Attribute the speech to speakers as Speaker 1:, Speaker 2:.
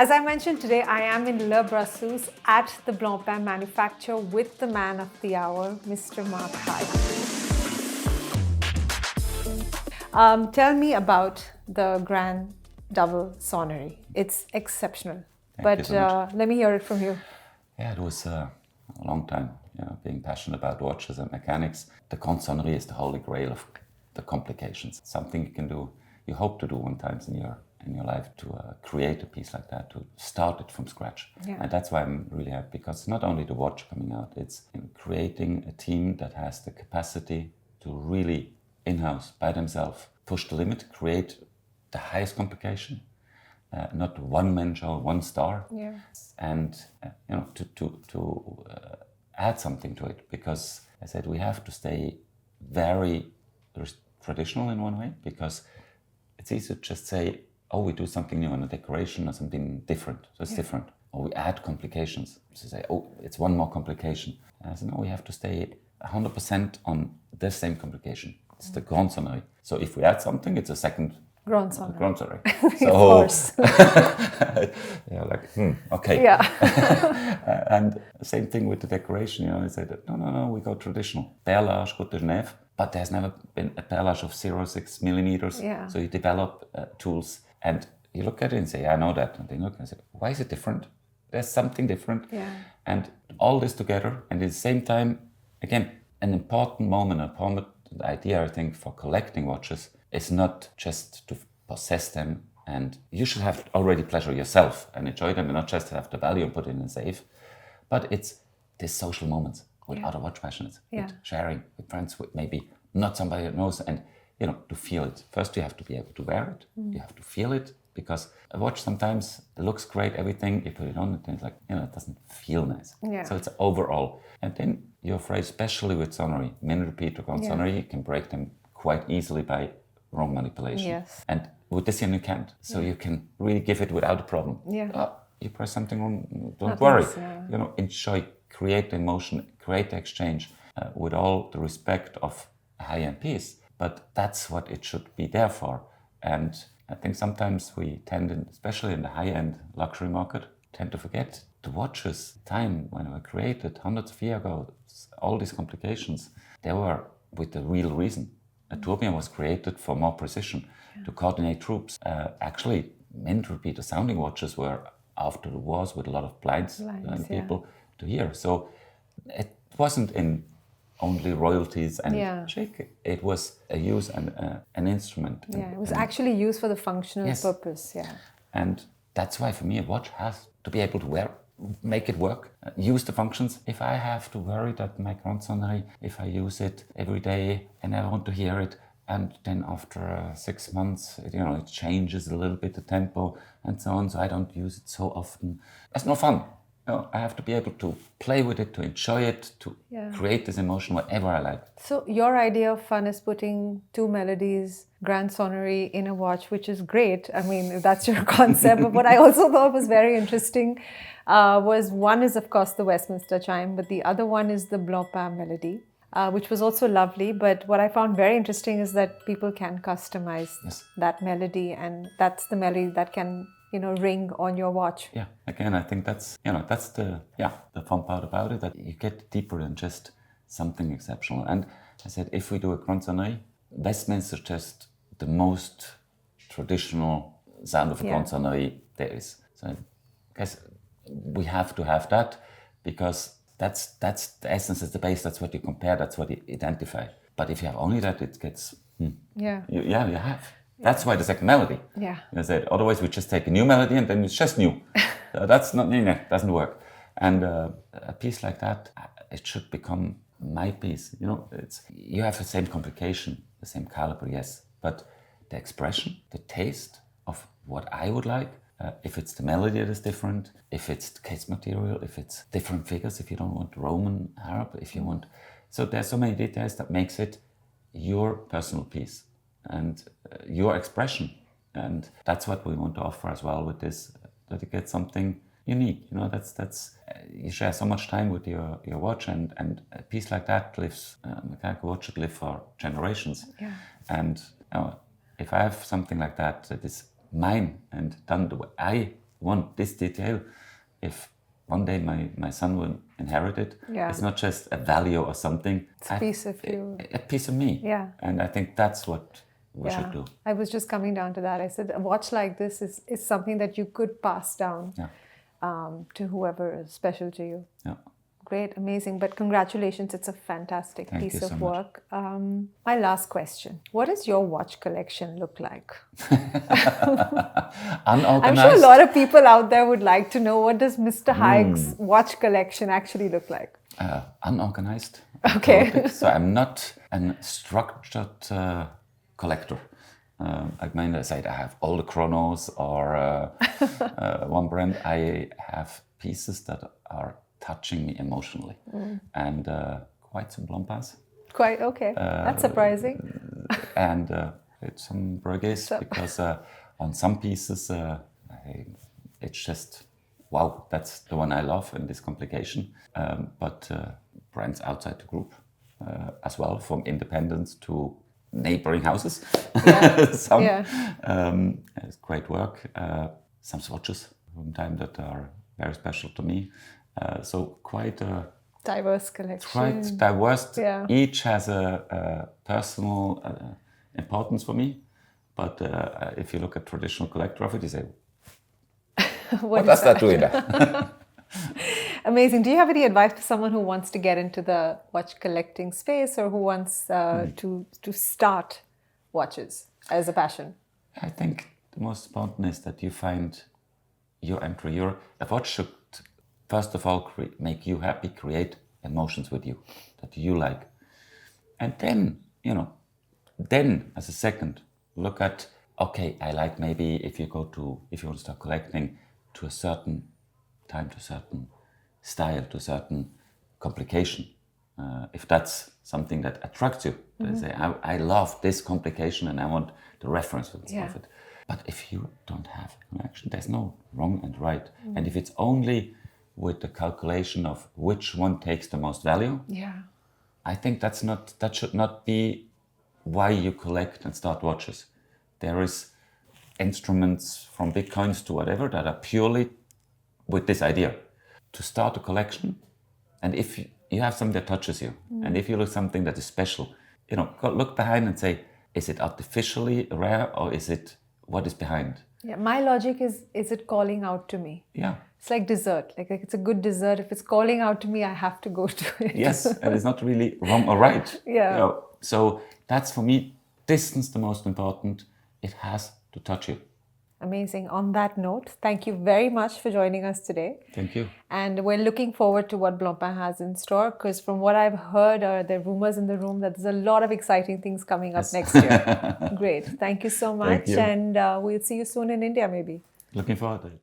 Speaker 1: As I mentioned today, I am in Le Brassus at the Blancpain manufacture with the man of the hour, Mr. Mark Hyde. Tell me about the Grande Double Sonnerie. It's exceptional.
Speaker 2: Thank you so much.
Speaker 1: Let me hear it from you.
Speaker 2: Yeah, it was a long time, being passionate about watches and mechanics. The Grande Sonnerie is the holy grail of the complications. Something you can do, you hope to do one time in your life, to create a piece like that, to start it from scratch.
Speaker 1: Yeah.
Speaker 2: And that's why I'm really happy, because it's not only the watch coming out, it's creating a team that has the capacity to really in-house, by themselves, push the limit, create the highest complication. Not one-man show, one star, and to add something to it, because I said we have to stay very traditional in one way, because it's easy to just say, oh, we do something new on a decoration or something different, so it's different, or we add complications, so say, oh, it's one more complication. And I said, no, we have to stay 100% on the same complication. It's the Grande Sonnerie. So if we add something, it's a second
Speaker 1: Grande Sonnerie.
Speaker 2: Grande Sonnerie.
Speaker 1: So, of course.
Speaker 2: Okay.
Speaker 1: Yeah.
Speaker 2: And same thing with the decoration, I said, no, we go traditional. Perlage, Côte de Genève, but there's never been a perlage of 0.6 millimeters.
Speaker 1: Yeah.
Speaker 2: So you develop tools and you look at it and say, I know that. And they look and say, why is it different? There's something different.
Speaker 1: Yeah.
Speaker 2: And all this together, and at the same time, again, an important moment, the idea, I think, for collecting watches is not just to possess them, and you should have already pleasure yourself and enjoy them, and not just have the value and put it in a safe, but it's these social moments with other watch passionates, with sharing with friends, with maybe not somebody that knows, and to feel it. First, you have to be able to wear it, you have to feel it, because a watch sometimes looks great, everything, you put it on, and it's like, it doesn't feel nice.
Speaker 1: Yeah.
Speaker 2: So it's overall. And then you're afraid, especially with sonnerie, min repeat or Grande Sonnerie, you can break them quite easily by wrong manipulation.
Speaker 1: Yes.
Speaker 2: And with this you can't. So you can really give it without a problem.
Speaker 1: Yeah.
Speaker 2: Oh, you press something wrong, don't
Speaker 1: Nothing,
Speaker 2: worry.
Speaker 1: yeah.
Speaker 2: Enjoy, create the emotion, create the exchange with all the respect of a high-end piece. But that's what it should be there for. And I think sometimes we tend, especially in the high-end luxury market, tend to forget the watches, time when they were created hundreds of years ago, all these complications, they were with the real reason. A tourbillon was created for more precision, to coordinate troops. Actually, min repeater sounding watches were after the wars with a lot of blinds people to hear. So it wasn't in only royalties and chic. It was a use and an instrument.
Speaker 1: Yeah, it was actually used for the functional purpose. Yeah.
Speaker 2: And that's why for me a watch has to be able to wear, make it work, use the functions. If I have to worry that my Grande Sonnerie, if I use it every day and I want to hear it, and then after 6 months, it changes a little bit, the tempo and so on, so I don't use it so often. That's no fun. I have to be able to play with it, to enjoy it, to create this emotion whatever I like.
Speaker 1: So your idea of fun is putting two Melodies, Grande Sonnerie in a watch, which is great. I mean, if that's your concept. But what I also thought was very interesting was one is, of course, the Westminster chime, but the other one is the Blancpain Melody, which was also lovely. But what I found very interesting is that people can customize that melody, and that's the melody that can ring on your watch.
Speaker 2: Yeah, again, I think that's the fun part about it, that you get deeper than just something exceptional. And I said, if we do a Grande Sonnerie, Westminster is just the most traditional sound of a Grande Sonnerie there is. So I guess we have to have that, because that's the essence, it's the base, that's what you compare, that's what you identify. But if you have only that, it gets, you have. That's why the second melody.
Speaker 1: Yeah.
Speaker 2: I said, otherwise we just take a new melody and then it's just new. That's not, doesn't work. And a piece like that, it should become my piece. You have the same complication, the same caliber, yes, but the expression, the taste of what I would like, if it's the melody that is different, if it's the case material, if it's different figures, if you don't want Roman Arab, if you want. So there's so many details that makes it your personal piece and your expression. And that's what we want to offer as well with this, that you get something unique. That's you share so much time with your watch, and a piece like that lives, a mechanical watch should live for generations.
Speaker 1: Yeah.
Speaker 2: And if I have something like that that is mine and done the way I want this detail. If one day my son will inherit it,
Speaker 1: Yeah.
Speaker 2: it's not just a value or something.
Speaker 1: It's a piece of you.
Speaker 2: A piece of me.
Speaker 1: Yeah.
Speaker 2: And I think that's what we should do.
Speaker 1: I was just coming down to that. I said a watch like this is something that you could pass down to whoever is special to you.
Speaker 2: Yeah.
Speaker 1: Great, amazing. But congratulations, it's a fantastic
Speaker 2: Thank
Speaker 1: piece
Speaker 2: you
Speaker 1: of
Speaker 2: so much.
Speaker 1: work. My last question. What does your watch collection look like?
Speaker 2: Unorganized.
Speaker 1: I'm sure a lot of people out there would like to know, what does Mr. Haig's watch collection actually look like?
Speaker 2: Unorganized.
Speaker 1: Okay.
Speaker 2: Chaotic. So I'm not a structured collector. I mean, I said I have all the chronos or one brand. I have pieces that are touching me emotionally, and quite some Blancpains.
Speaker 1: Quite okay. That's surprising.
Speaker 2: And it's some Breguets, because on some pieces it's just wow, that's the one I love in this complication. But brands outside the group as well, from independents to neighboring houses. Some it's great work. Some swatches from time that are very special to me. So quite a
Speaker 1: diverse collection.
Speaker 2: quite diverse.
Speaker 1: Yeah.
Speaker 2: Each has a personal importance for me. But if you look at traditional collector of it, you say, what does that do in there?
Speaker 1: Amazing. Do you have any advice for someone who wants to get into the watch collecting space, or who wants to start watches as a passion?
Speaker 2: I think the most important is that you find your entry. A watch should, first of all, make you happy, create emotions with you that you like. And then, then as a second, look at, okay, I like maybe if you want to start collecting to a certain time, to a certain style, to a certain complication. If that's something that attracts you, they say, I love this complication and I want the reference of it. But if you don't have a connection, there's no wrong and right. And if it's only with the calculation of which one takes the most value, I think that should not be why you collect and start watches. There is instruments from big coins to whatever that are purely with this idea to start a collection. And if you have something that touches you, and if you look something that is special, look behind and say, is it artificially rare, or is it what is behind?
Speaker 1: Yeah, my logic is it calling out to me?
Speaker 2: Yeah.
Speaker 1: It's like dessert. Like it's a good dessert. If it's calling out to me, I have to go to it.
Speaker 2: Yes, and it's not really wrong or right.
Speaker 1: Yeah.
Speaker 2: So that's for me, distance the most important. It has to touch you.
Speaker 1: Amazing. On that note, thank you very much for joining us today.
Speaker 2: Thank you.
Speaker 1: And we're looking forward to what Blancpain has in store, because from what I've heard, there are rumors in the room that there's a lot of exciting things coming up next year. Great. Thank you so much.
Speaker 2: Thank you.
Speaker 1: And we'll see you soon in India, maybe.
Speaker 2: Looking forward to it.